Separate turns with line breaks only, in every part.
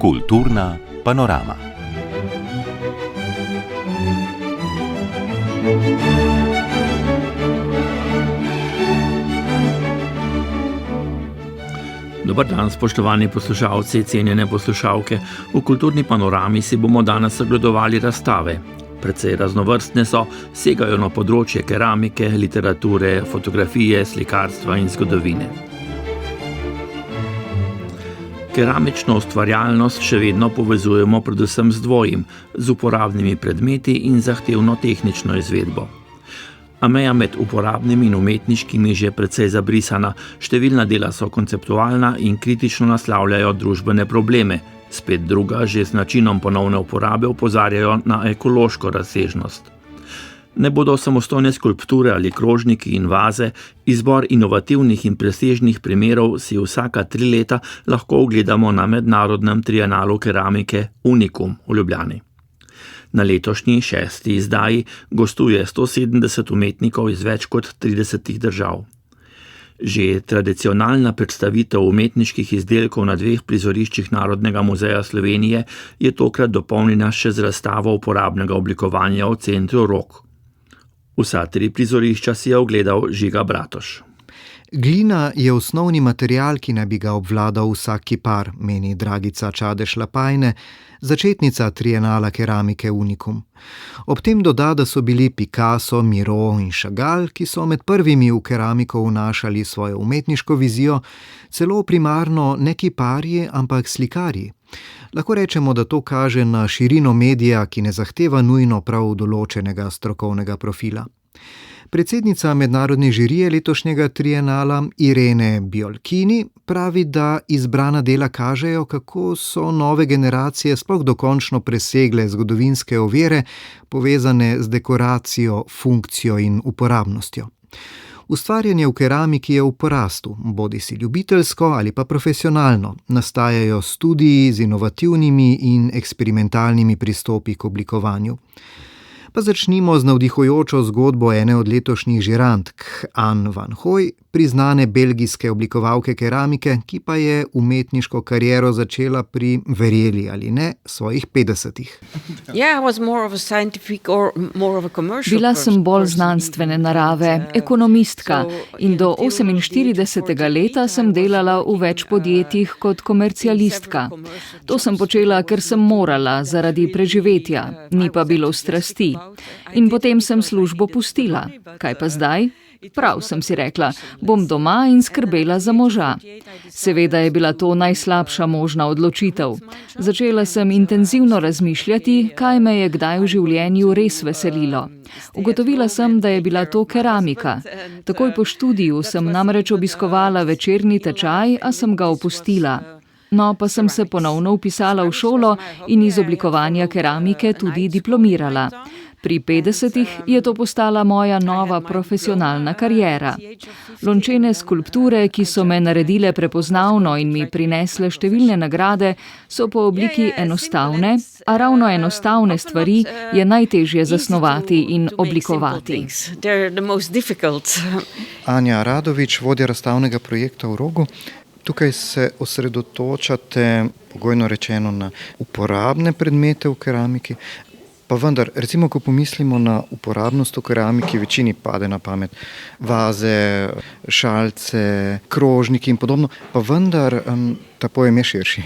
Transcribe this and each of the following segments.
Kulturna panorama.
Dobar dan, spoštovani poslušalci, cenjene poslušalke. V Kulturni panorami si bomo danes ogledovali razstave. Precej raznovrstne so, segajo na področje keramike, literature, fotografije, slikarstva in zgodovine. Keramično ustvarjalnost še vedno povezujemo predvsem z dvojim, z uporabnimi predmeti in zahtevno tehnično izvedbo. A meja med uporabnimi in umetniškimi že precej zabrisana, številna dela so konceptualna in kritično naslavljajo družbene probleme, spet druga že z načinom ponovne uporabe opozarjajo na ekološko razsežnost. Ne bodo samostojne skulpture ali krožniki in vaze, izbor inovativnih in presežnih primerov si vsaka 3 leta lahko ogledamo na mednarodnem trianalu keramike Unikum v Ljubljani. Na letošnji 6. izdaji gostuje 170 umetnikov iz več kot 30 držav. Že tradicionalna predstavitev umetniških izdelkov na 2 prizoriščih Narodnega muzeja Slovenije je tokrat dopolnjena še z razstavo uporabnega oblikovanja v centru Rog. Vsa 3 prizorišča si je ogledal Žiga Bratoš.
Glina je osnovni material, ki naj bi ga obvladal vsak kipar, meni Dragica Čadež-Lapajne, začetnica trienala keramike Unikum. Ob tem doda, da so bili Picasso, Miro in Chagall, ki so med prvimi v keramiko vnašali svojo umetniško vizijo, celo primarno ne kiparji, ampak slikarji. Lahko rečemo, da to kaže na širino medija, ki ne zahteva nujno prav določenega strokovnega profila. Predsednica mednarodne žirije letošnjega trienala Irene Biolchini pravi, da izbrana dela kažejo, kako so nove generacije sploh dokončno presegle zgodovinske ovire, povezane z dekoracijo, funkcijo in uporabnostjo. Ustvarjanje v keramiki je v porastu, bodisi ljubiteljsko ali pa profesionalno. Nastajajo studiji z inovativnimi in eksperimentalnimi pristopi k oblikovanju. Pa začnimo z navdihujočo zgodbo ene od letošnjih žirantk, Anne van Hooy, priznane belgijske oblikovalke keramike, ki pa je umetniško kariero začela pri, verjeli ali ne, svojih 50-ih.
Bila sem bolj znanstvene narave, ekonomistka, in do 48. leta sem delala v več podjetjih kot komercialistka. To sem počela, ker sem morala, zaradi preživetja, ni pa bilo strasti. In potem sem službo pustila. Kaj pa zdaj? Prav, sem si rekla, bom doma in skrbela za moža. Seveda je bila to najslabša možna odločitev. Začela sem intenzivno razmišljati, kaj me je kdaj v življenju res veselilo. Ugotovila sem, da je bila to keramika. Takoj po študiju sem namreč obiskovala večerni tečaj, a sem ga opustila. No, pa sem se ponovno vpisala v šolo in iz oblikovanja keramike tudi diplomirala. Pri 50-ih je to postala moja nova profesionalna kariera. Lončene skulpture, ki so me naredile prepoznavno in mi prinesle številne nagrade, so po obliki enostavne, a ravno enostavne stvari je najtežje zasnovati in oblikovati.
Anja Radovič, vodja razstavnega projekta v Rogu. Tukaj se osredotočate, pogojno rečeno, na uporabne predmete v keramiki. Pa vendar, recimo, ko pomislimo na uporabnost v keramiki, večini pade na pamet vaze, šalce, krožniki in podobno, pa vendar ta pojem je širši.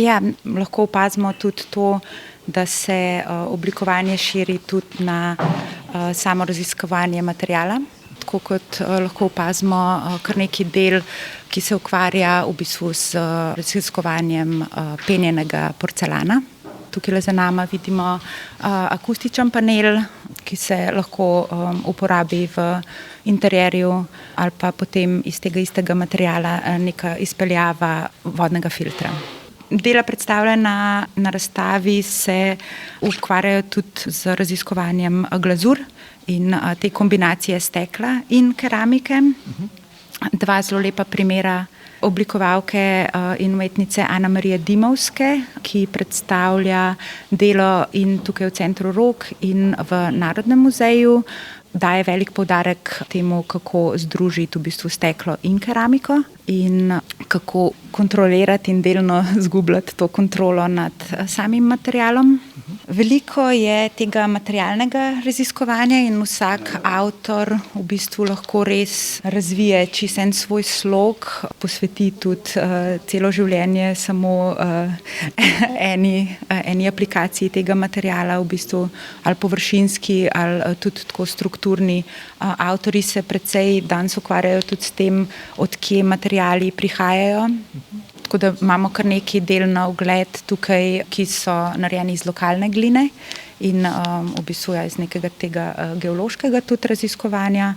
Ja, lahko opazimo tudi to, da se oblikovanje širi tudi na samo raziskovanje materijala. Tako kot lahko opazimo kar neki del, ki se ukvarja v bistvu z raziskovanjem penjenega porcelana. Tukaj za nama vidimo akustičen panel, ki se lahko uporabi v interjerju ali pa potem iz tega istega materijala neka izpeljava vodnega filtra. Dela predstavljena na razstavi se ukvarjajo tudi z raziskovanjem glazur in te kombinacije stekla in keramike. 2 zelo lepa primera oblikovalke in umetnice Ana Marije Dimovske, ki predstavlja delo in tukaj v Centru Rog in v Narodnem muzeju. Daje velik poudarek temu, kako združiti v bistvu steklo in keramiko in kako kontrolirati in delno zgubljati to kontrolo nad samim materialom. Veliko je tega materialnega raziskovanja in vsak avtor v bistvu lahko res razvije čisto en svoj slog, posveti tudi celo življenje samo eni aplikaciji tega materiala, v bistvu ali površinski ali tudi tako strukturni. Avtorji se precej danes ukvarjajo tudi s tem, od kje materiali prihajajo. Tako da imamo kar nekaj del na ogled tukaj, ki so narejeni iz lokalne gline in v bistvu iz nekega tega geološkega tudi raziskovanja.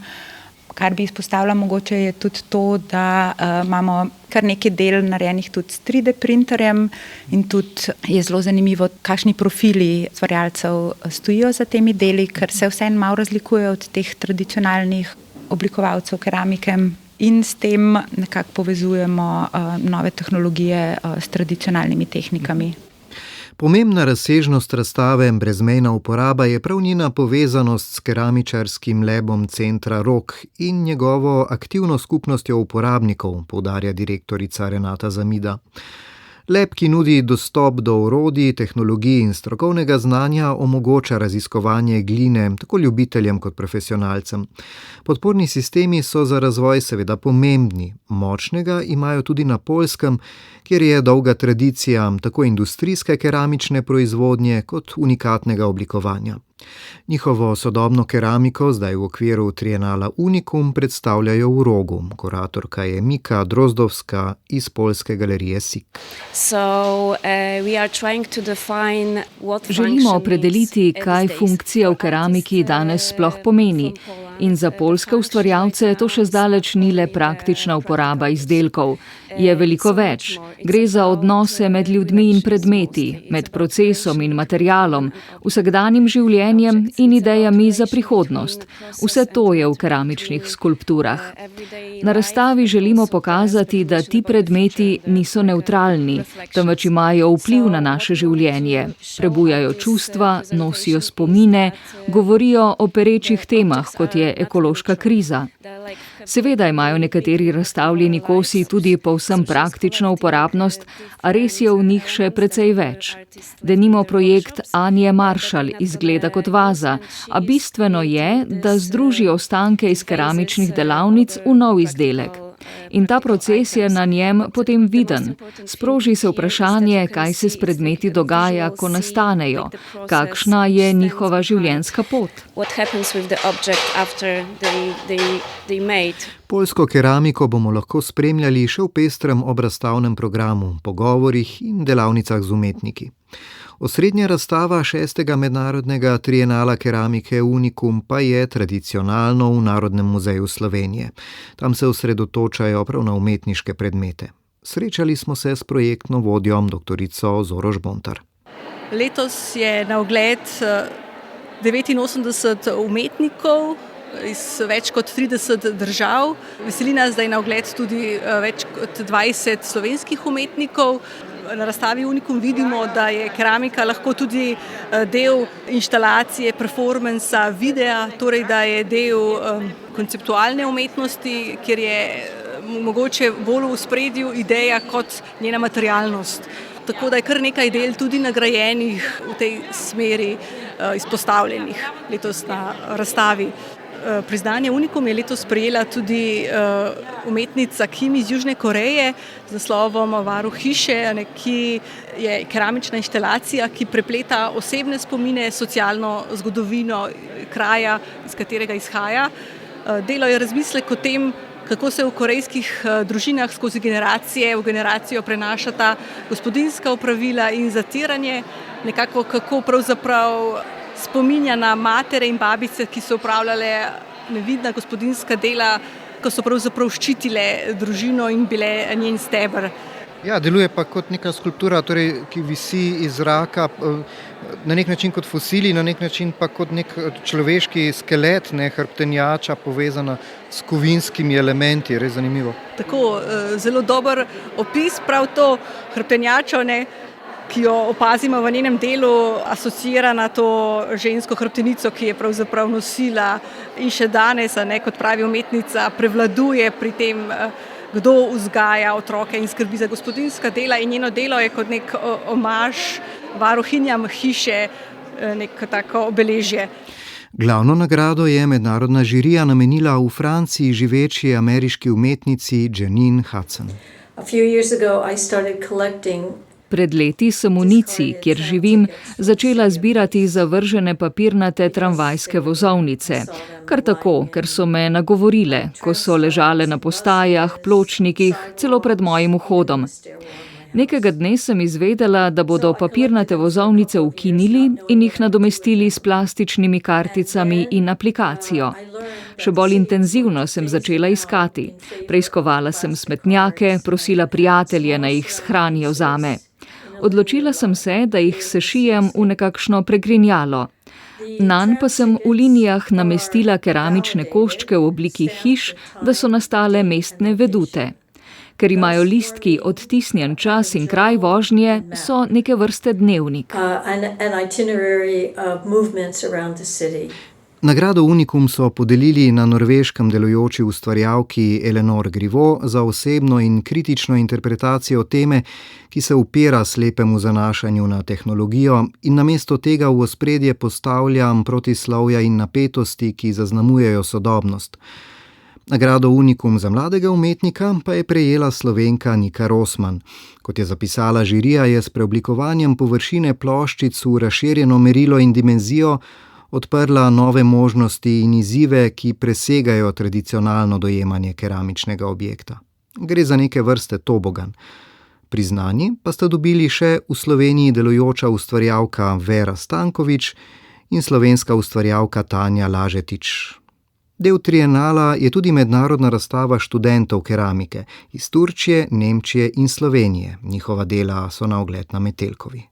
Kar bi izpostavila mogoče je tudi to, da imamo kar nekaj del narejenih tudi s 3D printerjem in tudi je zelo zanimivo, kakšni profili ustvarjalcev stojijo za temi deli, ker se vseeno malo razlikujejo od teh tradicionalnih oblikovalcev keramike. In s tem nekako povezujemo nove tehnologije s tradicionalnimi tehnikami.
Pomembna razsežnost razstave Brezmejna uporaba je prav njena povezanost s keramičarskim labom Centra Rog in njegovo aktivno skupnostjo uporabnikov, poudarja direktorica Renata Zamida. Lab, ki nudi dostop do orodij, tehnologij in strokovnega znanja, omogoča raziskovanje gline tako ljubiteljem kot profesionalcem. Podporni sistemi so za razvoj seveda pomembni. Močnega imajo tudi na Poljskem, kjer je dolga tradicija tako industrijske keramične proizvodnje kot unikatnega oblikovanja. Njihovo sodobno keramiko zdaj v okviru Trienala Unikum predstavljajo v Rogu. Kuratorka je Mika Drozdovska iz Poljske galerije SIK.
Želimo opredeliti, kaj funkcija v keramiki danes sploh pomeni. In za poljske ustvarjalce to še zdaleč ni le praktična uporaba izdelkov. Je veliko več. Gre za odnose med ljudmi in predmeti, med procesom in materialom, vsakdanjim življenjem in idejami za prihodnost. Vse to je v keramičnih skulpturah. Na razstavi želimo pokazati, da ti predmeti niso nevtralni, temveč imajo vpliv na naše življenje. Prebujajo čustva, nosijo spomine, govorijo o perečih temah, kot je ekološka kriza. Seveda imajo nekateri razstavljeni kosi tudi povsem praktično uporabnost, a res je v njih še precej več. Denimo projekt Anje Maršal izgleda kot vaza, a bistveno je, da združi ostanke iz keramičnih delavnic v nov izdelek. In ta proces je na njem potem viden. Sproži se vprašanje, kaj se s predmeti dogaja, ko nastanejo, kakšna je njihova življenjska pot.
Poljsko keramiko bomo lahko spremljali še v pestrem obrazstavnem programu, pogovorih in delavnicah z umetniki. Osrednja razstava 6. mednarodnega Trienala keramike Unikum pa je tradicionalno v Narodnem muzeju Slovenije. Tam se osredotočajo prav na umetniške predmete. Srečali smo se s projektno vodjo doktorico Zoro Žbontar.
Letos je na ogled 89 umetnikov iz več kot 30 držav. Veseli nas, da je na ogled tudi več kot 20 slovenskih umetnikov. Na razstavi Unikum vidimo, da je keramika lahko tudi del inštalacije, performansa, videa, torej da je del konceptualne umetnosti, kjer je mogoče bolj v ospredju ideja kot njena materialnost. Tako da je kar nekaj del tudi nagrajenih v tej smeri izpostavljenih letos na razstavi. Priznanje Unikum je letos prejela tudi umetnica Kim iz Južne Koreje z naslovom Varuh hiše, ki je keramična inštalacija, ki prepleta osebne spomine, socialno zgodovino kraja, iz katerega izhaja. Delo je razmislek o tem, kako se v korejskih družinah skozi generacije v generacijo prenašata gospodinjska opravila in zatiranje, nekako kako pravzaprav spominja na matere in babice, ki so upravljale nevidna gospodinjska dela, ko so pravzaprav ščitile družino in bile njen steber.
Ja, deluje pa kot neka skulptura, torej, ki visi iz zraka, na nek način kot fosili, na nek način pa kot nek človeški skelet, ne, hrbtenjača povezana s kovinskimi elementi, res zanimivo.
Tako, zelo dober opis, prav to hrbtenjačo, ne, ki jo opazimo v njenem delu, asociira na to žensko hrbtenico, ki je pravzaprav nosila in še danes, ne, kot pravi umetnica, prevladuje pri tem, kdo vzgaja otroke in skrbi za gospodinjska dela, in njeno delo je kot nek omaž varuhinjam hiše, neko tako obeležje.
Glavno nagrado je mednarodna žirija namenila v Franciji živeči ameriški umetnici Janine Hudson.
Pred leti sem v Nici, kjer živim, začela zbirati zavržene papirnate tramvajske vozovnice. Kar tako, ker so me nagovorile, ko so ležale na postajah, pločnikih, celo pred mojim vhodom. Nekega dne sem izvedela, da bodo papirnate vozovnice ukinili in jih nadomestili s plastičnimi karticami in aplikacijo. Še bolj intenzivno sem začela iskati. Preiskovala sem smetnjake, prosila prijatelje, naj jih shranijo zame. Odločila sem se, da jih sešijem v nekakšno pregrinjalo. Nanj pa sem v linijah namestila keramične koščke v obliki hiš, da so nastale mestne vedute. Ker imajo listki odtisnjen čas in kraj vožnje, so neke vrste dnevnik.
Nagrado Unikum so podelili na Norveškem delujoči ustvarjalki Eleanor Griveau za osebno in kritično interpretacijo teme, ki se upira slepemu zanašanju na tehnologijo in namesto tega v ospredje postavlja protislovja in napetosti, ki zaznamujejo sodobnost. Nagrado Unikum za mladega umetnika pa je prejela Slovenka Nika Rosman. Kot je zapisala žirija, je s preoblikovanjem površine ploščic v razširjeno merilo in dimenzijo odprla nove možnosti in izzive, ki presegajo tradicionalno dojemanje keramičnega objekta. Gre za neke vrste tobogan. Priznanji pa sta dobili še v Sloveniji delujoča ustvarjalka Vera Stanković in slovenska ustvarjalka Tanja Lažetič. Del trienala je tudi mednarodna razstava študentov keramike iz Turčije, Nemčije in Slovenije. Njihova dela so na ogled na Metelkovi.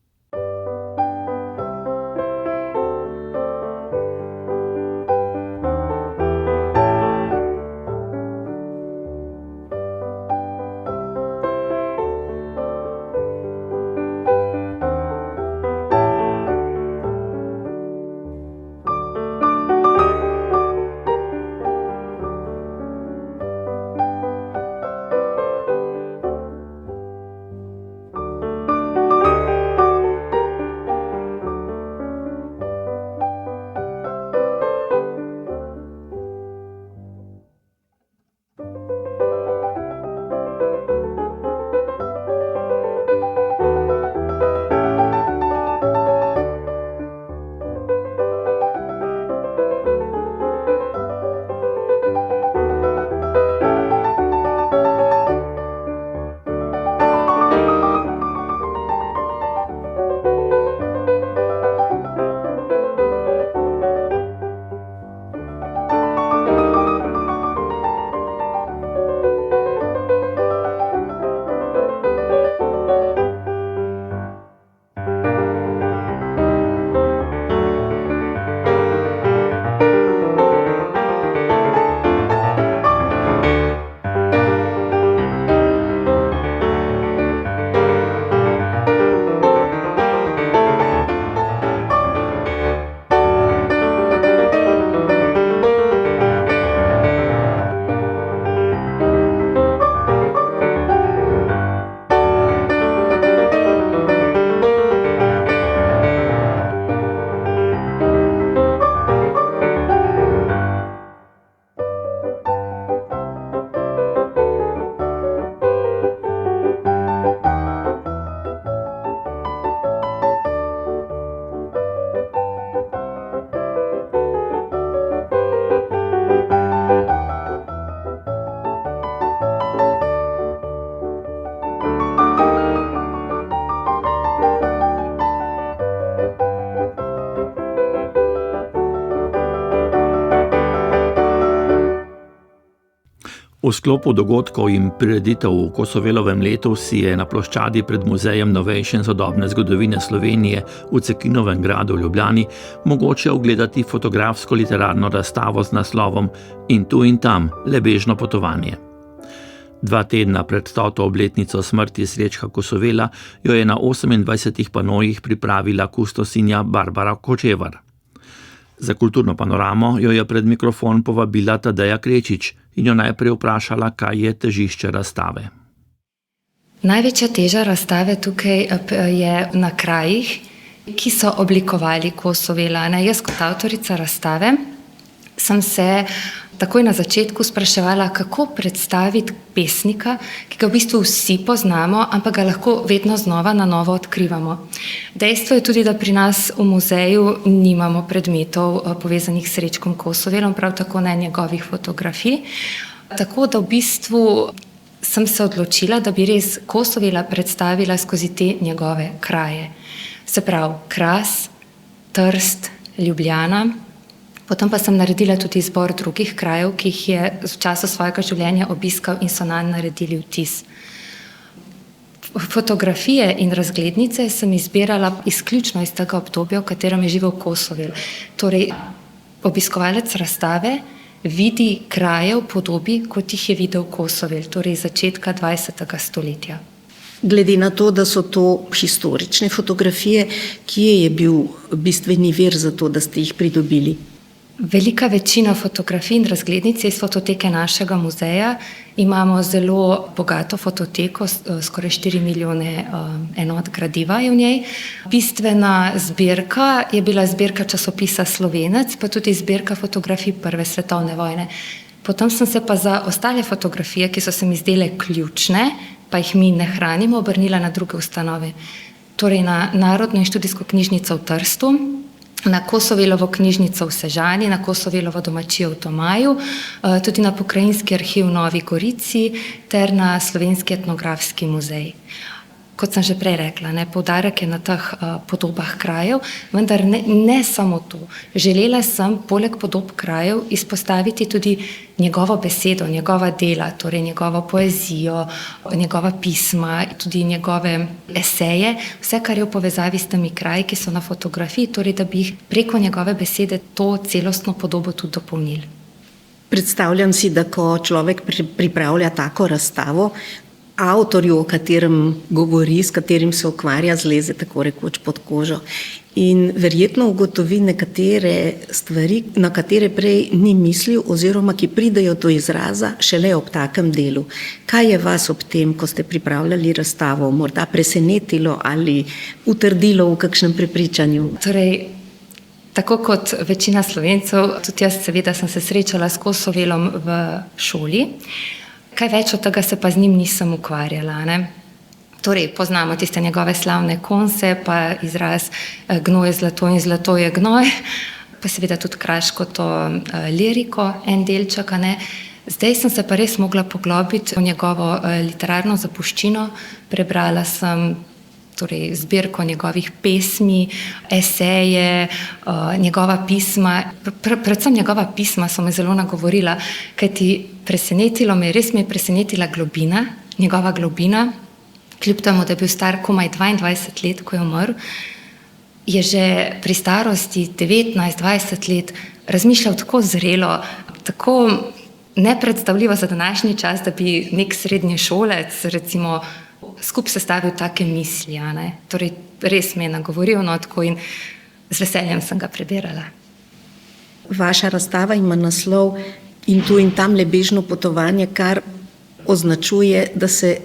V sklopu dogodkov in prireditev v Kosovelovem letu si je na ploščadi pred Muzejem novejše in sodobne zgodovine Slovenije v Cekinovem gradu v Ljubljani mogoče ogledati fotografsko literarno razstavo z naslovom In tu in tam, le bežno potovanje. 2 tedna pred 100. obletnico smrti Srečka Kosovela jo je na 28 panojih pripravila kustosinja Barbara Kočevar. Za kulturno panoramo jo je pred mikrofon povabila Tadeja Krečič in jo najprej vprašala, kaj je težišče razstave.
Največja teža razstave tukaj je na krajih, ki so oblikovali Kosovela. Jaz kot avtorica razstave sem se takoj na začetku spraševala, kako predstaviti pesnika, ki ga v bistvu vsi poznamo, ampak ga lahko vedno znova na novo odkrivamo. Dejstvo je tudi, da pri nas v muzeju nimamo predmetov povezanih s Srečkom Kosovelom, prav tako ne njegovih fotografij. Tako da v bistvu sem se odločila, da bi res Kosovela predstavila skozi te njegove kraje. Se pravi Kras, Trst, Ljubljana. Potem pa sem naredila tudi izbor drugih krajev, ki jih je v času svojega življenja obiskal in so nanj naredili vtis. Fotografije in razglednice sem izbirala izključno iz tega obdobja, v katerem je živel Kosovel. Torej, obiskovalec razstave vidi kraje v podobi, kot jih je videl Kosovel, torej začetka 20. stoletja.
Glede na to, da so to historične fotografije, kje je bil bistveni vir za to, da ste jih pridobili?
Velika večina fotografij in razglednic je iz fototeke našega muzeja. Imamo zelo bogato fototeko, skoraj 4 milijone enot gradiva je v njej. Bistvena zbirka je bila zbirka časopisa Slovenec, pa tudi zbirka fotografij Prve svetovne vojne. Potem sem se pa za ostale fotografije, ki so se mi zdele ključne, pa jih mi ne hranimo, obrnila na druge ustanove. Torej na Narodno in študijsko knjižnico v Trstu, na Kosovelovo knjižnico v Sežani, na Kosovelovo domačijo v Tomaju, tudi na Pokrajinski arhiv v Novi Gorici ter na Slovenski etnografski muzej. Kot sem že prej rekla, poudarek je na teh podobah krajev, vendar ne samo to. Želela sem poleg podob krajev izpostaviti tudi njegovo besedo, njegova dela, torej njegovo poezijo, njegova pisma, tudi njegove eseje, vse, kar je v povezavi s temi kraji, ki so na fotografiji, torej da bi jih preko njegove besede to celostno podobo tudi dopolnili.
Predstavljam si, da ko človek pripravlja tako razstavo, avtorju, o katerem govori, s katerim se ukvarja, zleze tako rekoč pod kožo. In verjetno ugotovi nekatere stvari, na katere prej ni mislil oziroma ki pridejo do izraza šele ob takem delu. Kaj je vas ob tem, ko ste pripravljali razstavo, morda presenetilo ali utrdilo v kakšnem prepričanju?
Torej, tako kot večina Slovencev, tudi jaz seveda sem se srečala s Kosovelom v šoli. Kaj več od tega se pa z njim nisem ukvarjala. Torej, poznamo tiste njegove slavne konse, pa izraz gnoj je zlato in zlato je gnoj, pa seveda tudi kraško to liriko, en delček. Zdaj sem se pa res mogla poglobiti v njegovo literarno zapuščino. Prebrala sem zbirko njegovih pesmi, eseje, njegova pisma. Predvsem njegova pisma so me zelo nagovorila, kajti res me je presenetila globina, njegova globina. Kljub temu, da je bil star komaj 22 let, ko je umrl, je že pri starosti 19-20 let razmišljal tako zrelo, tako nepredstavljivo za današnji čas, da bi nek srednješolec recimo skup sestavil take misli. Torej, res me je nagovoril tako in z veseljem sem ga prebirala.
Vaša razstava ima naslov In tu in tam, le bežno potovanje, kar označuje, da se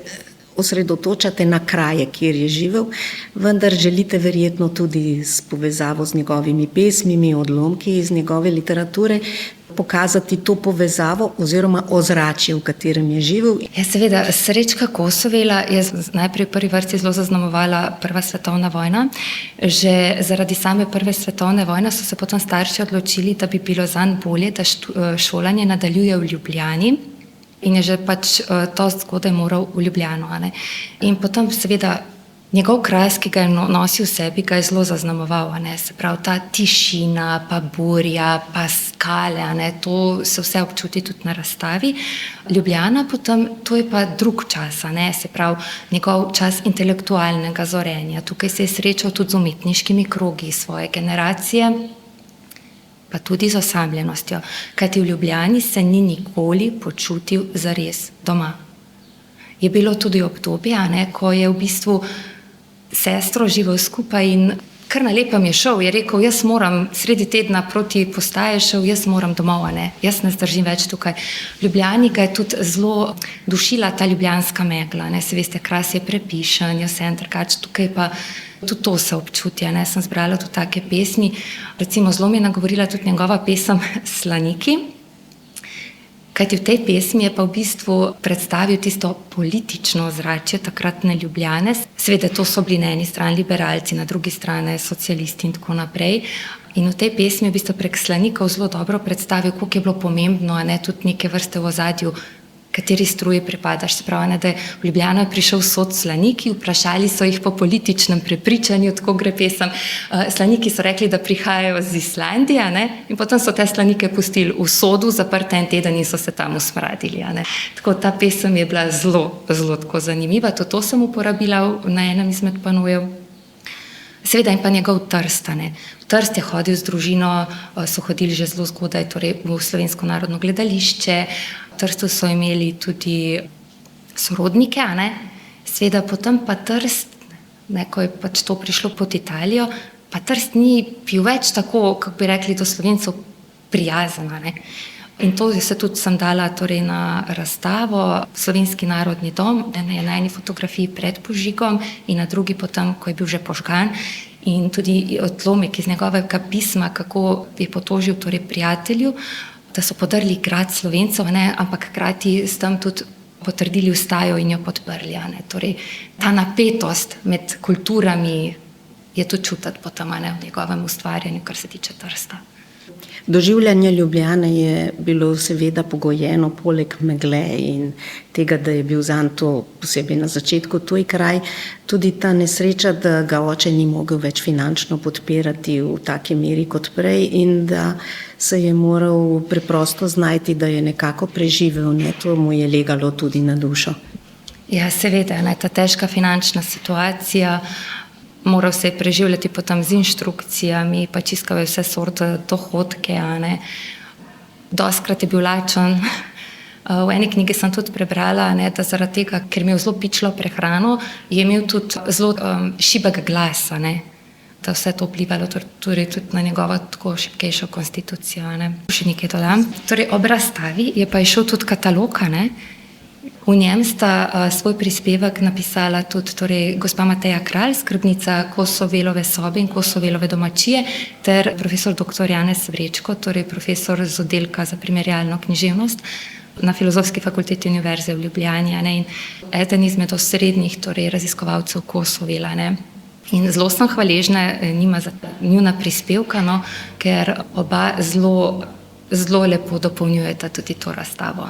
osredotočate na kraje, kjer je živel, vendar želite verjetno tudi s povezavo z njegovimi pesmimi, odlomki iz njegove literature, pokazati to povezavo oziroma ozračje, v katerem je živel.
Ja, seveda, Srečka Kosovela je najprej v prvi vrsti zelo zaznamovala Prva svetovna vojna. Že zaradi same Prve svetovne vojne so se potem starši odločili, da bi bilo zanj bolje, da šolanje nadaljuje v Ljubljani. In je že to zgodaj moral v Ljubljano. In potem seveda Njegov kraj, ki ga je nosil v sebi, ga je zelo zaznamoval, se pravi ta tišina, pa burja, pa skale, to se vse občuti tudi na razstavi. Ljubljana potem, to je pa drug čas, se pravi njegov čas intelektualnega zorenja. Tukaj se je srečal tudi z umetniškimi krogi svoje generacije, pa tudi z osamljenostjo, kajti v Ljubljani se ni nikoli počutil zares doma. Je bilo tudi obdobje, ko je v bistvu sestro živel skupaj in kar na lepem je šel, je rekel, jaz moram sredi tedna proti postaje šel, jaz moram domov, jaz ne zdržim več tukaj. V Ljubljani ga je tudi zelo dušila ta ljubljanska megla, se veste, Kras je prepišen, jaz sem drugač, tukaj pa tudi to se občuti, sem zbrala tudi take pesmi, recimo zelo mi je nagovorila tudi njegova pesem Slaniki, kajti v tej pesmi je pa v bistvu predstavil tisto politično ozračje takratne Ljubljane. Seveda to so bili na eni strani liberalci, na drugi strani socialisti in tako naprej. In v tej pesmi je v bistvu prek Slanikov zelo dobro predstavil, koliko je bilo pomembno, tudi neke vrste v ozadju, kateri struji pripadaš. Se pravi, da je v Ljubljano prišel sod Slaniki, vprašali so jih po političnem prepričanju, tako gre pesem. Slaniki so rekli, da prihajajo z Islandije, in potem so te Slanike pustili v sodu, zaprte en teden in so se tam usmradili. Tako ta pesem je bila zelo, zelo tako zanimiva, to sem uporabila na enem izmed panojev. Seveda in pa njegov Trst. V Trst je hodil z družino, so hodili že zelo zgodaj, torej v Slovensko narodno gledališče. V Trstu so imeli tudi sorodnike, seveda potem pa Trst, ko je pač to prišlo pod Italijo, pa Trst ni bil več tako, kako bi rekli do Slovencev, prijazen. In to se tudi sem dala torej na razstavo Slovenski narodni dom, na eni fotografiji pred požigom in na drugi potem, ko je bil že požgan. In tudi odlomek iz njegovega pisma, kako je potožil torej prijatelju, da so podrli grad Slovencev, ampak hkrati s tem tudi potrdili ustajo in jo podprli. Torej, ta napetost med kulturami je tudi čutiti potem v njegovem ustvarjanju, kar se tiče Trsta.
Doživljanje Ljubljane je bilo seveda pogojeno poleg megle in tega, da je bil zanj to posebej na začetku tuj kraj, tudi ta nesreča, da ga oče ni mogel več finančno podpirati v taki meri kot prej in da se je moral preprosto znajti, da je nekako preživel, to mu je legalo tudi na dušo.
Ja, seveda, ta težka finančna situacija, moral se je preživljati potem z inštrukcijami, pač iskal je vse sorte dohodke. Dostkrat je bil lačen. V eni knjigi sem tudi prebrala, da zaradi tega, ker mi je zelo pičilo prehrano, je imel tudi zelo šibek glas, da vse to vplivalo torej tudi na njegovo tako šibkejšo konstitucijo. Še nekaj dodam. Torej, ob razstavi je pa išel tudi katalog, V njem sta svoj prispevek napisala tudi gospa Mateja Kralj, skrbnica Kosovelove sobe in Kosovelove domačije, ter profesor dr. Janez Vrečko, torej profesor z oddelka za primerjalno književnost na Filozofski fakulteti Univerze v Ljubljani, in eden izmed osrednjih raziskovalcev Kosovela. In zelo sem hvaležna njima za njuna prispevka, ker oba zelo lepo dopolnjujeta tudi to razstavo.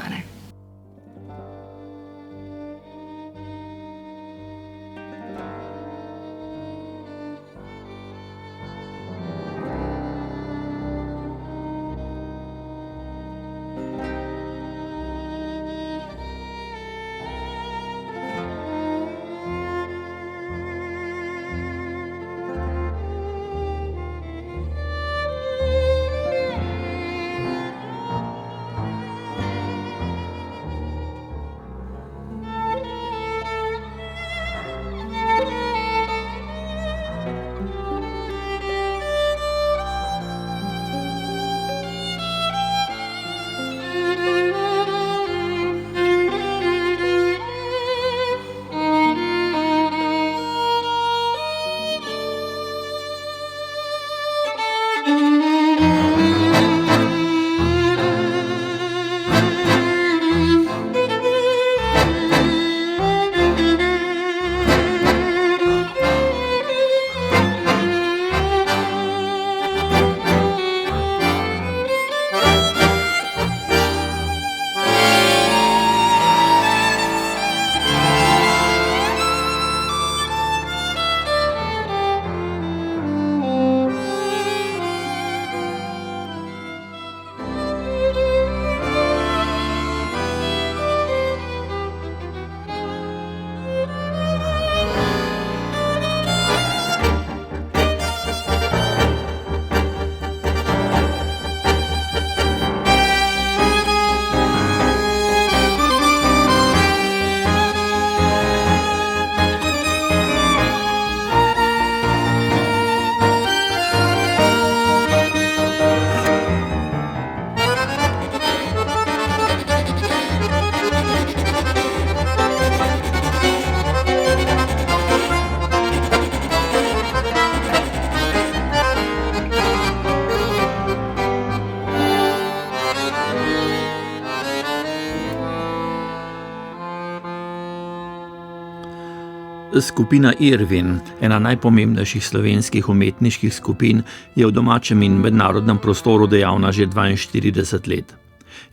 Skupina Irwin, ena najpomembnejših slovenskih umetniških skupin, je v domačem in mednarodnem prostoru dejavna že 42 let.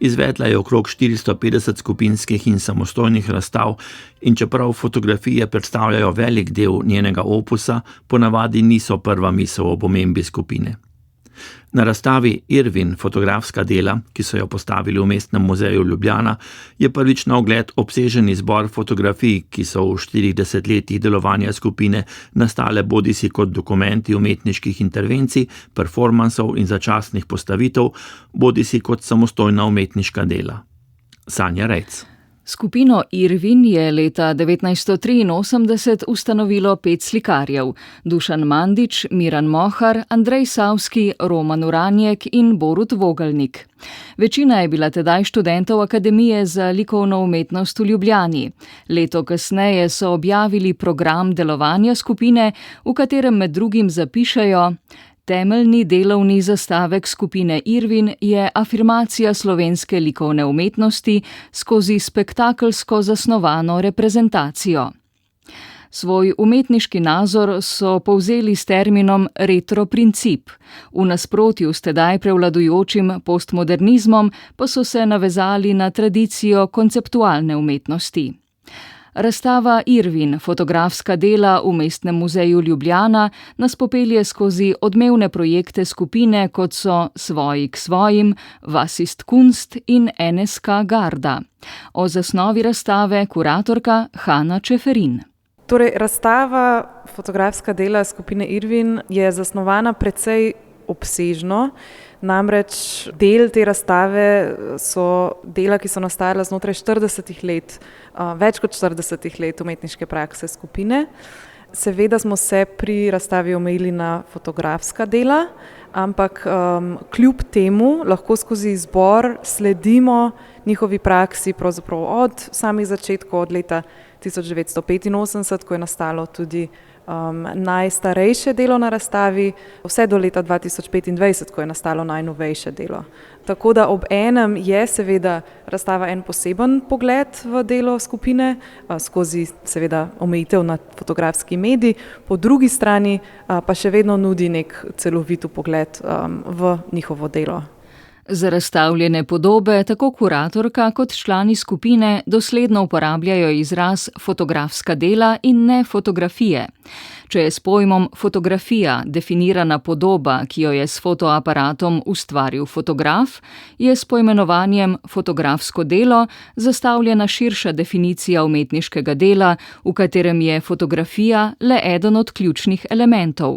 Izvedla je okrog 450 skupinskih in samostojnih razstav in čeprav fotografije predstavljajo velik del njenega opusa, ponavadi niso prva misel ob omembi skupine. Na razstavi Irwin fotografska dela, ki so jo postavili v Mestnem muzeju Ljubljana, je prvič na ogled obsežen izbor fotografij, ki so v 40 letih delovanja skupine nastale bodisi kot dokumenti umetniških intervencij, performansov in začasnih postavitev, bodisi kot samostojna umetniška dela. Sanja Rejc.
Skupino Irwin je leta 1983 ustanovilo 5 slikarjev: Dušan Mandič, Miran Mohar, Andrej Savski, Roman Uranjek in Borut Vogelnik. Večina je bila tedaj študentov Akademije za likovno umetnost v Ljubljani. Leto kasneje so objavili program delovanja skupine, v katerem med drugim zapišejo: Temeljni delovni zastavek skupine Irwin je afirmacija slovenske likovne umetnosti skozi spektakelsko zasnovano reprezentacijo. Svoj umetniški nazor so povzeli s terminom retroprincip. V nasprotju s tedaj prevladujočim postmodernizmom pa so se navezali na tradicijo konceptualne umetnosti. Razstava Irwin, fotografska dela v Mestnem muzeju Ljubljana, nas popelje skozi odmevne projekte skupine, kot so Svoji k svojim, Was ist Kunst in NSK Garda. O zasnovi razstave kuratorka Hanna Čeferin.
Torej, razstava fotografska dela skupine Irwin je zasnovana precej obsežno. Namreč del te razstave so dela, ki so nastajala znotraj 40 let, več kot 40 let umetniške prakse skupine. Seveda smo se pri razstavi omejili na fotografska dela, ampak kljub temu lahko skozi izbor sledimo njihovi praksi pravzaprav od samih začetkov, od leta 1985, ko je nastalo tudi najstarejše delo na razstavi, vse do leta 2025, ko je nastalo najnovejše delo. Tako da ob enem je seveda razstava en poseben pogled v delo skupine, skozi seveda omejitev na fotografski medij, po drugi strani pa še vedno nudi nek celovit pogled v njihovo delo.
Za razstavljene podobe tako kuratorka kot člani skupine dosledno uporabljajo izraz fotografska dela in ne fotografije. Če je s pojmom fotografija definirana podoba, ki jo je s fotoaparatom ustvaril fotograf, je s poimenovanjem fotografsko delo zastavljena širša definicija umetniškega dela, v katerem je fotografija le eden od ključnih elementov.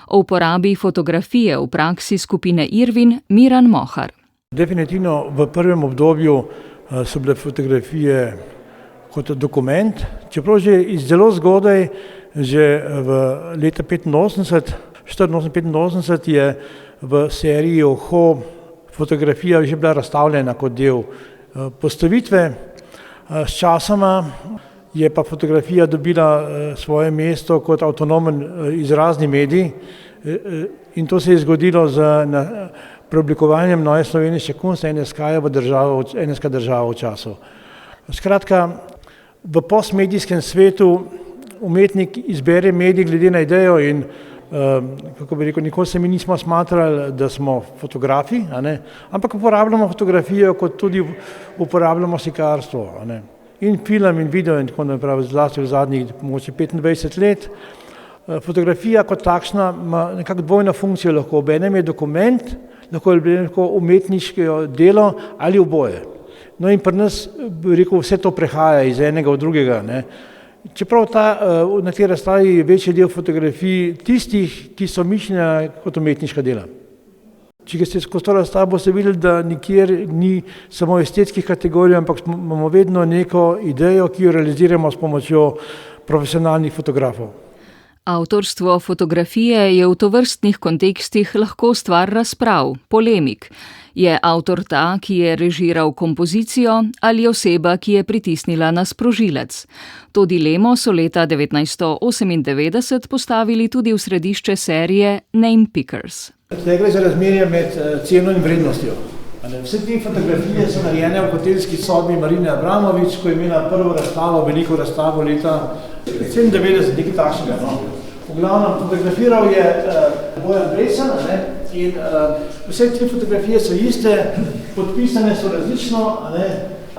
O uporabi fotografije v praksi skupine Irwin Miran Mohar.
Definitivno v prvem obdobju so bile fotografije kot dokument, čeprav že zelo zgodaj, že v leta 84-85 je v seriji Oho fotografija že bila razstavljena kot del postavitve. S časoma je pa fotografija dobila svoje mesto kot avtonomen izrazni medij in to se je zgodilo z preoblikovanjem Neue Slovenische Kunst NSK državo v času. Skratka, v postmedijskem svetu umetnik izbere medij glede na idejo in kako bi rekel, nikoli se mi nismo smatrali, da smo fotografi, ampak uporabljamo fotografijo, kot tudi uporabljamo slikarstvo. In film in video in tako naprej, zlasti v zadnjih mogoče 25 let. Fotografija kot takšna ima nekako dvojno funkcijo, lahko obenem je dokument, lahko je umetniško delo ali oboje. No in pri nas, bi rekel, vse to prehaja iz enega v drugega. Čeprav na tej razstavi je večji del fotografij tistih, ki so mišljene kot umetniška dela. Če ste skozi to razstavo, boste videli, da nikjer ni samo estetskih kategorij, ampak imamo vedno neko idejo, ki jo realiziramo s pomočjo profesionalnih fotografov.
Avtorstvo fotografije je v tovrstnih kontekstih lahko stvar razprav, polemik. Je avtor ta, ki je režiral kompozicijo, ali oseba, ki je pritisnila na sprožilec? To dilemo so leta 1998 postavili tudi v središče serije Name Pickers.
Tukaj gre za razmerje med ceno in vrednostjo. Vse te fotografije so narejene v hotelski sobi Marine Abramovič, ko je imela prvo razstavo, veliko razstavo leta 97 nekaj takšnega. No. V glavnem fotografiral je Bojan Bresan, in vse tri fotografije so iste, podpisane so različno,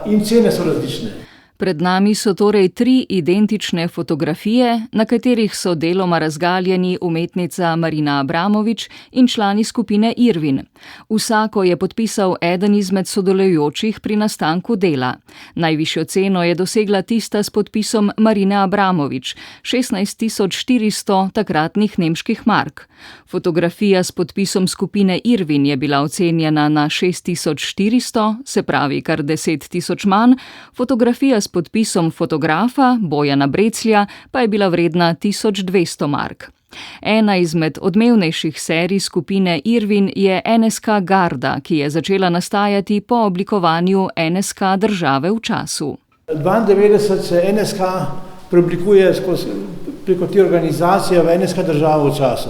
in cene so različne.
Pred nami so torej 3 identične fotografije, na katerih so deloma razgaljeni umetnica Marina Abramovič in člani skupine Irvin. Vsako je podpisal eden izmed sodelujočih pri nastanku dela. Najvišjo ceno je dosegla tista s podpisom Marine Abramovič, 16.400 takratnih nemških mark. Fotografija s podpisom skupine Irvin je bila ocenjena na 6.400, se pravi kar 10.000 manj, fotografija s podpisom fotografa Bojana Breclja pa je bila vredna 1200 mark. Ena izmed odmevnejših serij skupine Irvin je NSK Garda, ki je začela nastajati po oblikovanju NSK države v času.
92 se NSK preoblikuje preko te organizacije v NSK državo v času.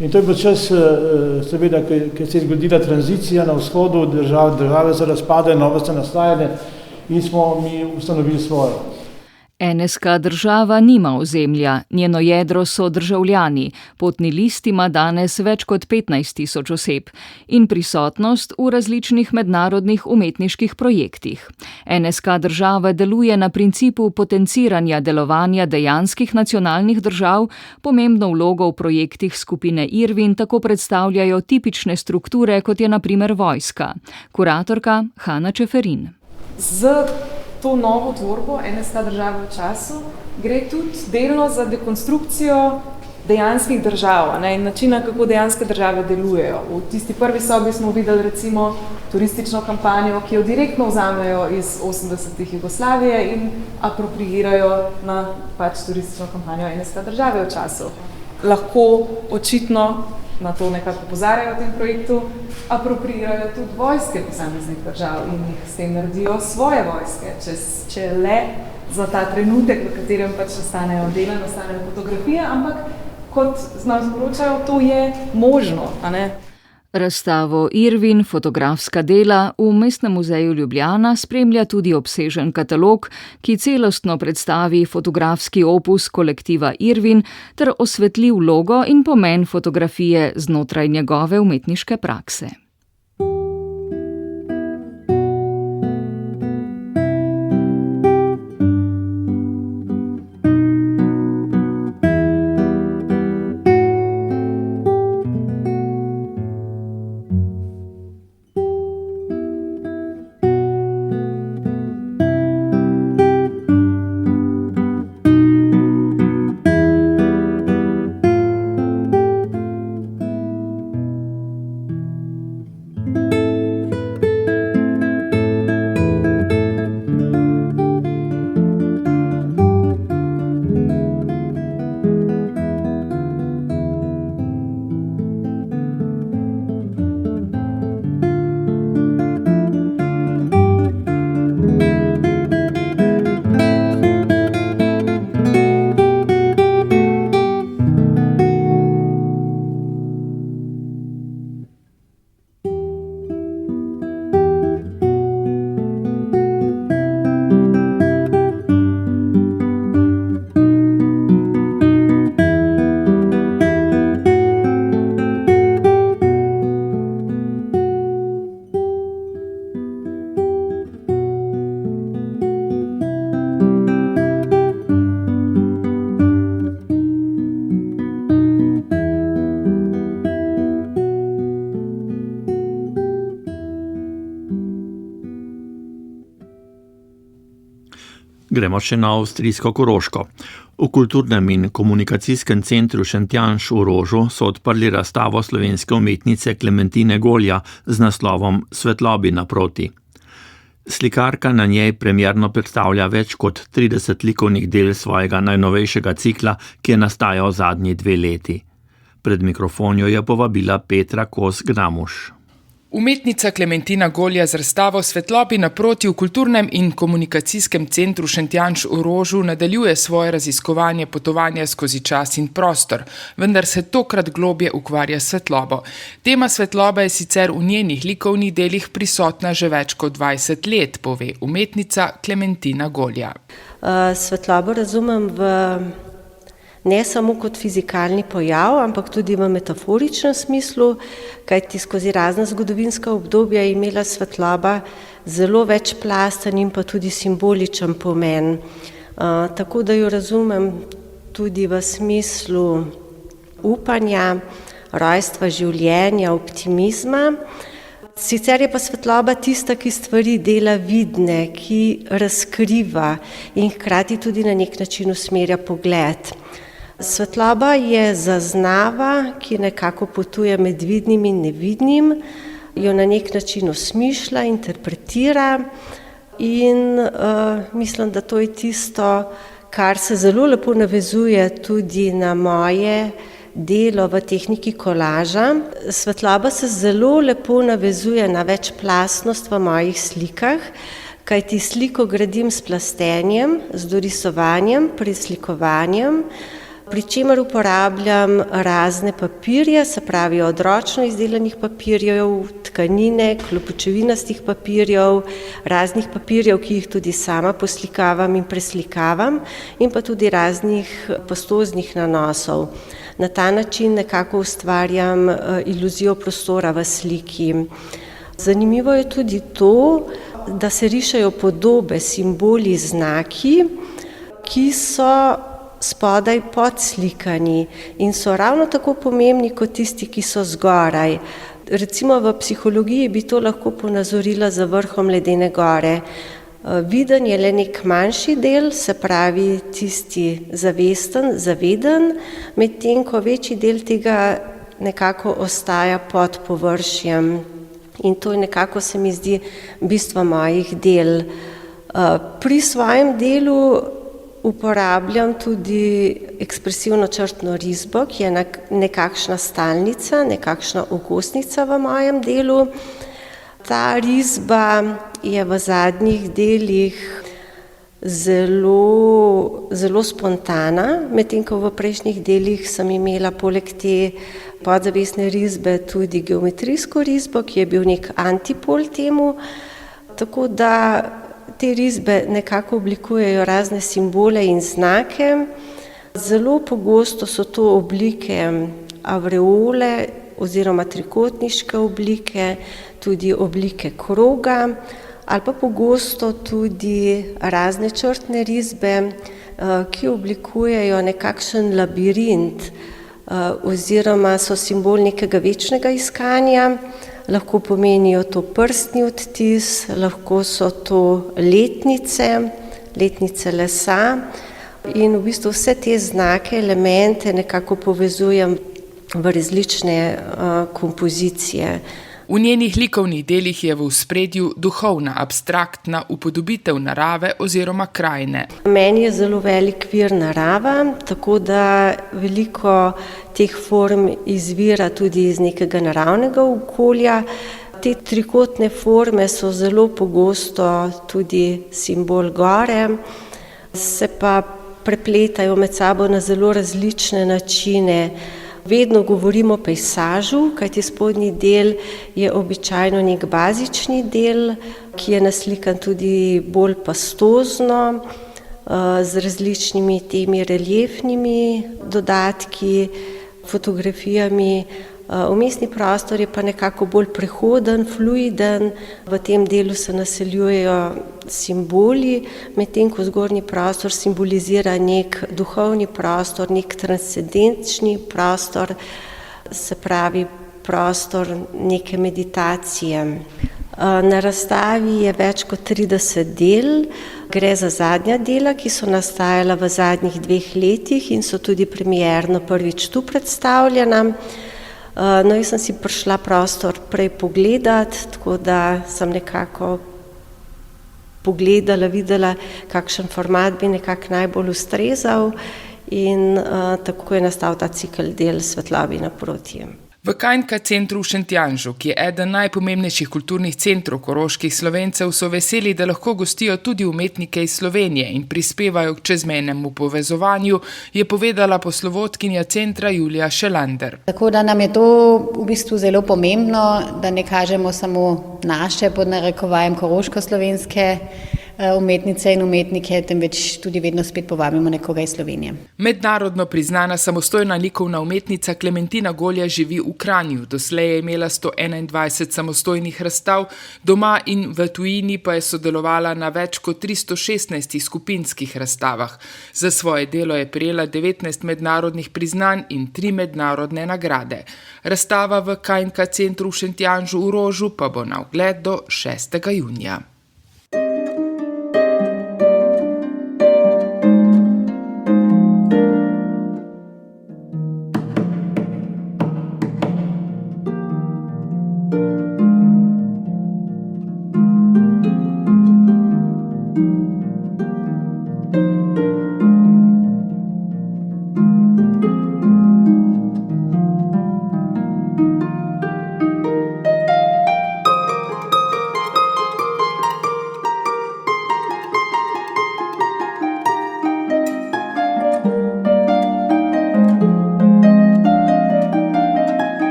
In to je bil čas, seveda, ker se je zgodila tranzicija na vzhodu, države se razpadajo, nove se nastajale in smo mi ustanovili svojo.
NSK država nima ozemlja, njeno jedro so državljani, potni list ima danes več kot 15.000 oseb in prisotnost v različnih mednarodnih umetniških projektih. NSK država deluje na principu potenciranja delovanja dejanskih nacionalnih držav, pomembno vlogo v projektih skupine Irvin tako predstavljajo tipične strukture, kot je na primer vojska. Kuratorka Hana Čeferin.
To novo tvorbo NSK države v času gre tudi delno za dekonstrukcijo dejanskih držav, in načina, kako dejanske države delujejo. V tisti prvi sobi smo videli recimo turistično kampanjo, ki jo direktno vzamejo iz 80-ih Jugoslavije in apropriirajo na turistično kampanjo NSK države v času. Lahko očitno na to nekako opozarjajo v tem projektu, apropriirajo tudi vojske posameznih držav in jih s tem naredijo svoje vojske, če le za ta trenutek, v katerem nastanejo dela, nastanejo fotografije, ampak kot nam sporočajo, to je možno,
Razstavo Irvin, fotografska dela, v Mestnem muzeju Ljubljana spremlja tudi obsežen katalog, ki celostno predstavi fotografski opus kolektiva Irvin ter osvetli vlogo in pomen fotografije znotraj njegove umetniške prakse.
Gremo še na avstrijsko Koroško. V kulturnem in komunikacijskem centru Šentjanž v Rožu so odprli razstavo slovenske umetnice Klementine Golja z naslovom Svetlobi naproti. Slikarka na njej premierno predstavlja več kot 30 likovnih del svojega najnovejšega cikla, ki je nastajal zadnji 2 leti. Pred mikrofon jo je povabila Petra Kos-Gramuš.
Umetnica Klementina Golja z razstavo Svetlobi naproti v kulturnem in komunikacijskem centru Šentjanž v Rožu nadaljuje svoje raziskovanje potovanja skozi čas in prostor, vendar se tokrat globje ukvarja s svetlobo. Tema svetlobe je sicer v njenih likovnih delih prisotna že več kot 20 let, pove umetnica Klementina Golja.
Svetlobo razumem ne samo kot fizikalni pojav, ampak tudi v metaforičnem smislu, kajti skozi razna zgodovinska obdobja je imela svetloba zelo večplasten in pa tudi simboličen pomen. Tako da jo razumem tudi v smislu upanja, rojstva življenja, optimizma. Sicer je pa svetloba tista, ki stvari dela vidne, ki razkriva in hkrati tudi na nek način usmerja pogled. Svetloba je zaznava, ki nekako potuje med vidnim in nevidnim, jo na nek način osmišlja, interpretira in mislim, da to je tisto, kar se zelo lepo navezuje tudi na moje delo v tehniki kolaža. Svetloba se zelo lepo navezuje na večplastnost v mojih slikah, kajti sliko gradim s plastenjem, z dorisovanjem, preslikovanjem, pri čemer uporabljam razne papirje, se pravi od ročno izdelanih papirjev, tkanine, klopučevinastih papirjev, raznih papirjev, ki jih tudi sama poslikavam in preslikavam, in pa tudi raznih pastoznih nanosov. Na ta način nekako ustvarjam iluzijo prostora v sliki. Zanimivo je tudi to, da se rišejo podobe, simboli, znaki, ki so spodaj podslikani in so ravno tako pomembni kot tisti, ki so zgoraj. Recimo v psihologiji bi to lahko ponazorila za vrhom ledene gore. Viden je le nek manjši del, se pravi tisti zavesten, zaveden, medtem ko večji del tega nekako ostaja pod površjem. In to je nekako, se mi zdi, bistvo mojih del. Pri svojem delu uporabljam tudi ekspresivno črtno risbo, ki je nekakšna stalnica, nekakšna okosnica v mojem delu. Ta risba je v zadnjih delih zelo spontana, medtem ko v prejšnjih delih sem imela poleg te podzavestne risbe tudi geometrijsko risbo, ki je bil nek antipol temu, tako da te risbe nekako oblikujejo razne simbole in znake. Zelo pogosto so to oblike avreole oziroma trikotniške oblike, tudi oblike kroga ali pa pogosto tudi razne črtne risbe, ki oblikujejo nekakšen labirint oziroma so simbol nekega večnega iskanja. Lahko pomenijo to prstni odtis, lahko so to letnice lesa in v bistvu vse te znake, elemente nekako povezujem v različne kompozicije.
V njenih likovnih delih je v ospredju duhovna, abstraktna upodobitev narave oziroma krajine.
Meni je zelo velik vir narava, tako da veliko teh form izvira tudi iz nekega naravnega okolja. Te trikotne forme so zelo pogosto tudi simbol gore, se pa prepletajo med sabo na zelo različne načine. Vedno govorimo o pejsažu, kajti spodnji del je običajno nek bazični del, ki je naslikan tudi bolj pastozno, z različnimi temi reliefnimi dodatki, fotografijami. Vmesni prostor je pa nekako bolj prehoden, fluiden, v tem delu se naseljujejo simboli, medtem ko zgornji prostor simbolizira nek duhovni prostor, nek transcendenčni prostor, se pravi prostor neke meditacije. Na razstavi je več kot 30 del, gre za zadnja dela, ki so nastajala v zadnjih 2 letih in so tudi premierno prvič tu predstavljena. No, jaz sem si prišla prostor prej pogledati, tako da sem nekako pogledala, videla, kakšen format bi nekako najbolj ustrezal in tako je nastal ta cikel del Svetlobi naproti.
V KNK centru v Šentjanžu, ki je eden najpomembnejših kulturnih centrov koroških Slovencev, so veseli, da lahko gostijo tudi umetnike iz Slovenije in prispevajo k čezmejnemu povezovanju, je povedala poslovodkinja centra Julija Šelander.
Tako da nam je to v bistvu zelo pomembno, da ne kažemo samo naše pod narekovajem koroško-slovenske umetnice in umetnike, temveč tudi vedno spet povabimo nekoga iz Slovenije.
Mednarodno priznana samostojna likovna umetnica Klementina Golja živi v Kranju. Doslej je imela 121 samostojnih razstav, doma in v tujini pa je sodelovala na več kot 316 skupinskih razstavah. Za svoje delo je prejela 19 mednarodnih priznanj in 3 mednarodne nagrade. Razstava v KNK centru v Šentjanžu v Rožu pa bo na ogled do 6. junija.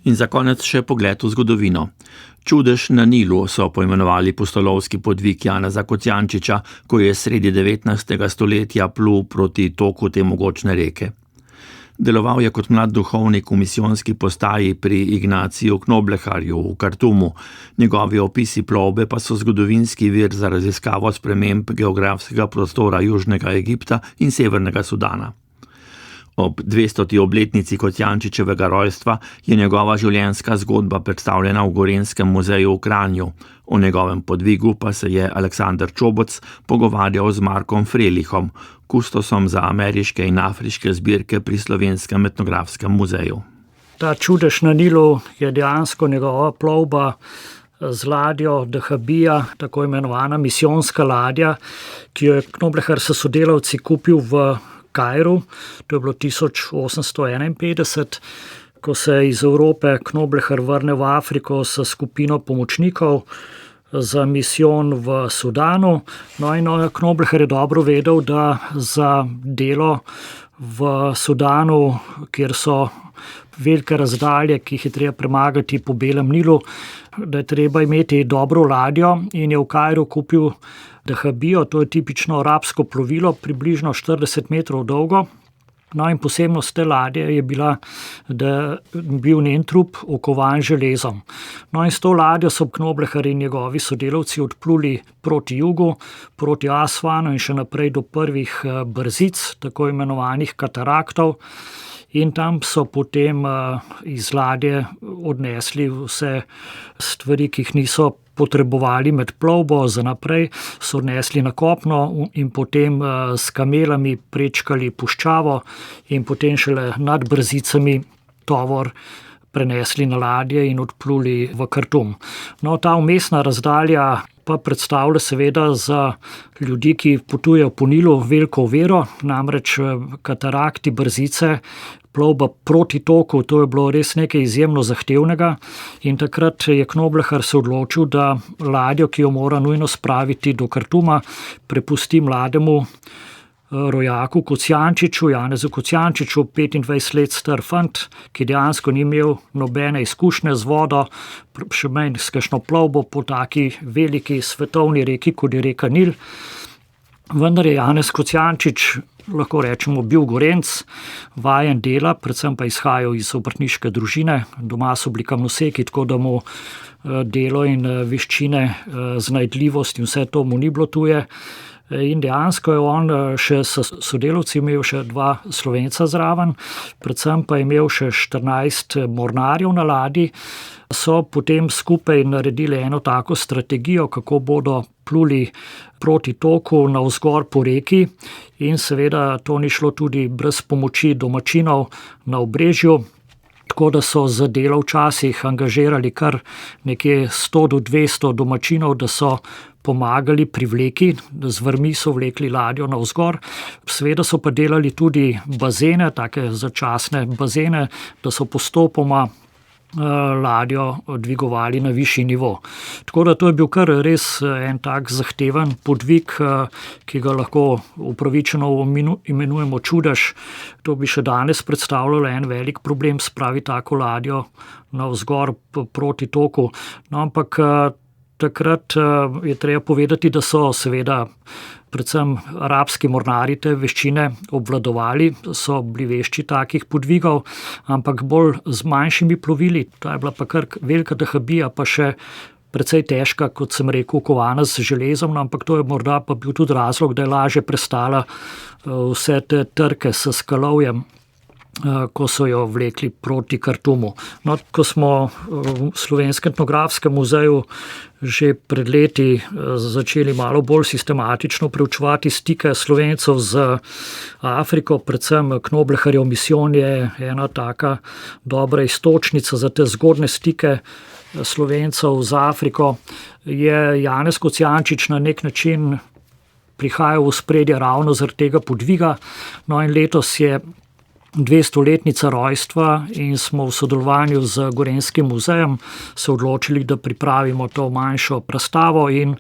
In za konec še pogled v zgodovino. Čudež na Nilu so poimenovali pustolovski podvig Janeza Kocjančiča, ko je sredi 19. stoletja plul proti toku te mogočne reke. Deloval je kot mlad duhovnik v misijonski postaji pri Ignaciju Knobleharju v Kartumu. Njegovi opisi plovbe pa so zgodovinski vir za raziskavo sprememb geografskega prostora Južnega Egipta in Severnega Sudana. Ob 200. obletnici Kocjančičevega rojstva je njegova življenjska zgodba predstavljena v Gorenjskem muzeju v Kranju. O njegovem podvigu pa se je Aleksander Čoboc pogovarjal z Markom Frelihom, kustosom za ameriške in afriške zbirke pri Slovenskem etnografskem muzeju.
Ta čudež na Nilu je dejansko njegova plovba z ladjo Dahabija, tako imenovana misijonska ladja, ki jo je Knoblehar s sodelavci kupil v Kairu, to je bilo 1851, ko se je iz Evrope Knoblehar vrne v Afriko s skupino pomočnikov za misijon v Sudanu. No in Knoblehar je dobro vedel, da za delo v Sudanu, kjer so velike razdalje, ki jih je treba premagati po Belem Nilu, da je treba imeti dobro ladjo in je v Kairu kupil Dahabijo, to je tipično arabsko plovilo, približno 40 metrov dolgo. No in posebnost te ladje je bila, da je bil njen trup okovan železom. No in s to ladjo so Knoblehar in njegovi sodelavci odpluli proti jugu, proti Asvanu in še naprej do prvih brzic, tako imenovanih kataraktov. In tam so potem iz ladje odnesli vse stvari, ki jih niso potrebovali med plovbo za naprej, so odnesli na kopno in potem s kamelami prečkali puščavo in potem šele nad brzicami tovor prenesli na ladje in odpluli v Kartum. No, ta vmesna razdalja pa predstavlja seveda za ljudi, ki potujejo po Nilu, veliko oviro, namreč katarakti, brzice, plovba proti toku, to je bilo res nekaj izjemno zahtevnega in takrat je Knoblehar se odločil, da ladjo, ki jo mora nujno spraviti do Kartuma, prepusti mlademu rojaku Kocijančiču, Janezu Kocijančiču, 25 let star fant, ki dejansko ni imel nobene izkušnje z vodo, še manj s kakšno plovbo po taki veliki svetovni reki, kot je reka Nil. Vendar je Janez Kocijančič, lahko rečemo, bil Gorenc, vajen dela, predvsem pa izhajal iz obrtniške družine, doma so bili kamnoseki, tako da mu delo in veščine, znajdljivost in vse to mu ni bilo tuje. In dejansko je on še s sodelavci imel še 2 Slovenca zraven, predvsem pa je imel še 14 mornarjev na ladji, so potem skupaj naredili eno tako strategijo, kako bodo pluli proti toku navzgor po reki in seveda to ni šlo tudi brez pomoči domačinov na obrežju. Tako da so za delo včasih angažirali kar nekje 100 do 200 domačinov, da so pomagali pri vleki, z vrmi so vlekli ladjo navzgor. Seveda so pa delali tudi bazene, take začasne bazene, da so postopoma ladjo dvigovali na višji nivo. Tako da to je bil kar res en tak zahteven podvig, ki ga lahko upravičeno imenujemo čudež. To bi še danes predstavljalo en velik problem, spravi tako ladjo navzgor proti toku. No, ampak takrat je treba povedati, da so seveda predvsem arabski mornarji te veščine obvladovali, so bili vešči takih podvigov, ampak bolj z manjšimi plovili. To je bila pa kar velika dahabija, pa še precej težka, kot sem rekel, kovana z železom, ampak to je morda pa bil tudi razlog, da je lažje prestala vse te trke s skalovjem, ko so jo vlekli proti Kartumu. No, ko smo v Slovenskem etnografskem muzeju že pred leti začeli malo bolj sistematično preučevati stike Slovencev z Afriko, predvsem Knobleharjev misijon je ena taka dobra iztočnica za te zgodne stike Slovencev z Afriko, je Janez Kocijančič na nek način prihajal v ospredje ravno zaradi tega podviga. No in letos je 200-letnica rojstva in smo v sodelovanju z Gorenjskim muzejem se odločili, da pripravimo to manjšo razstavo in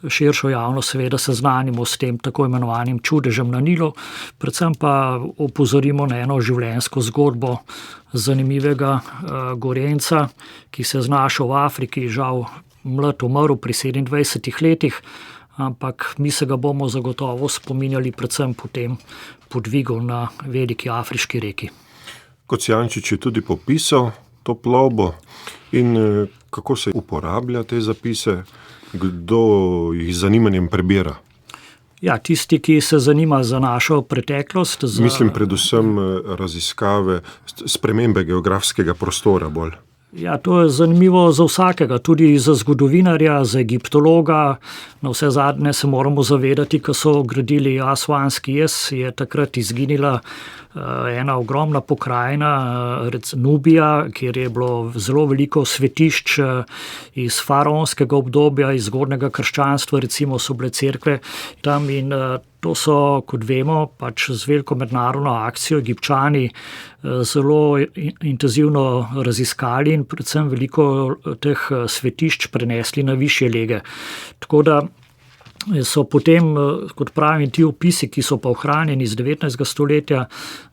širšo javnost seveda seznanimo s tem tako imenovanim čudežem na Nilu, predvsem pa opozorimo na eno življenjsko zgodbo zanimivega Gorenjca, ki se je znašel v Afriki, žal mlad umrl pri 27 letih, ampak mi se ga bomo zagotovo spominjali predvsem po tem podvigu na veliki afriški reki.
Kocijančič je tudi popisal to plovbo in kako se uporablja te zapise, kdo jih z zanimanjem prebira?
Ja, tisti, ki se zanima za našo preteklost.
Mislim predvsem raziskave, spremembe geografskega prostora bolj.
Ja, to je zanimivo za vsakega, tudi za zgodovinarja, za egiptologa. Na vse zadnje se moramo zavedati, ko so gradili Asvanski jez, je takrat izginila ena ogromna pokrajina, Nubija, kjer je bilo zelo veliko svetišč iz faraonskega obdobja, iz zgodnjega krščanstva, recimo so bile cerkve tam in to so, kot vemo, pač z veliko mednarodno akcijo Egipčani zelo intenzivno raziskali in predvsem veliko teh svetišč prenesli na višje lege. Tako da so potem, kot pravim, ti opisi, ki so pa ohranjeni iz 19. stoletja,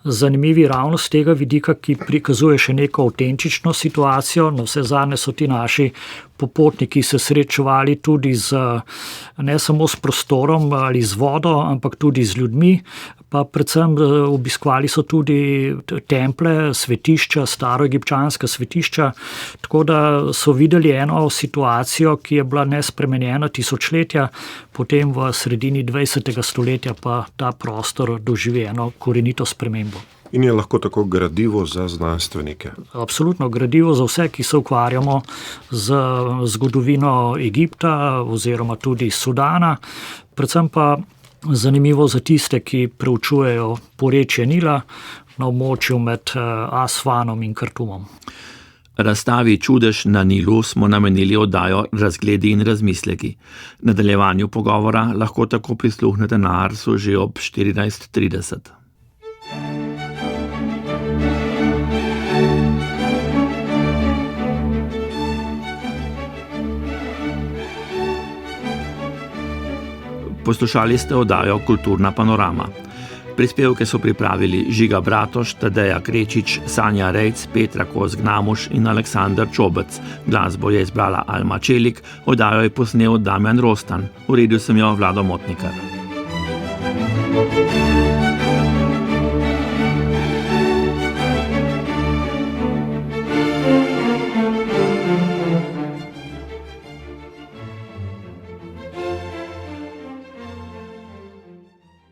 zanimivi ravno z tega vidika, ki prikazuje še neko avtentično situacijo. Na vse zadnje so ti naši popotniki se srečevali tudi ne samo s prostorom ali z vodo, ampak tudi z ljudmi, pa predvsem obiskovali so tudi templje, svetišča, staroegipčanska svetišča, tako da so videli eno situacijo, ki je bila nespremenjena tisočletja, potem v sredini 20. stoletja pa ta prostor doživi eno korenito spremembo.
In je lahko tako gradivo za znanstvenike?
Absolutno gradivo za vse, ki se ukvarjamo z zgodovino Egipta oziroma tudi Sudana, predvsem pa zanimivo za tiste, ki preučujejo porečje Nila na območju med Asvanom in Kartumom.
Razstavi Čudež na Nilu smo namenili oddajo Razgledi in razmisleki. Nadaljevanju pogovora lahko tako prisluhnete na Arsu že ob 14:30. Poslušali ste oddajo Kulturna panorama. Prispevke so pripravili Žiga Bratoš, Tadeja Krečič, Sanja Rejc, Petra Kozgnamuš in Aleksandar Čobec. Glasbo je izbrala Alma Čelik, oddajo je posnel Damjan Rostan. Uredil sem jo Vlado Motnikar.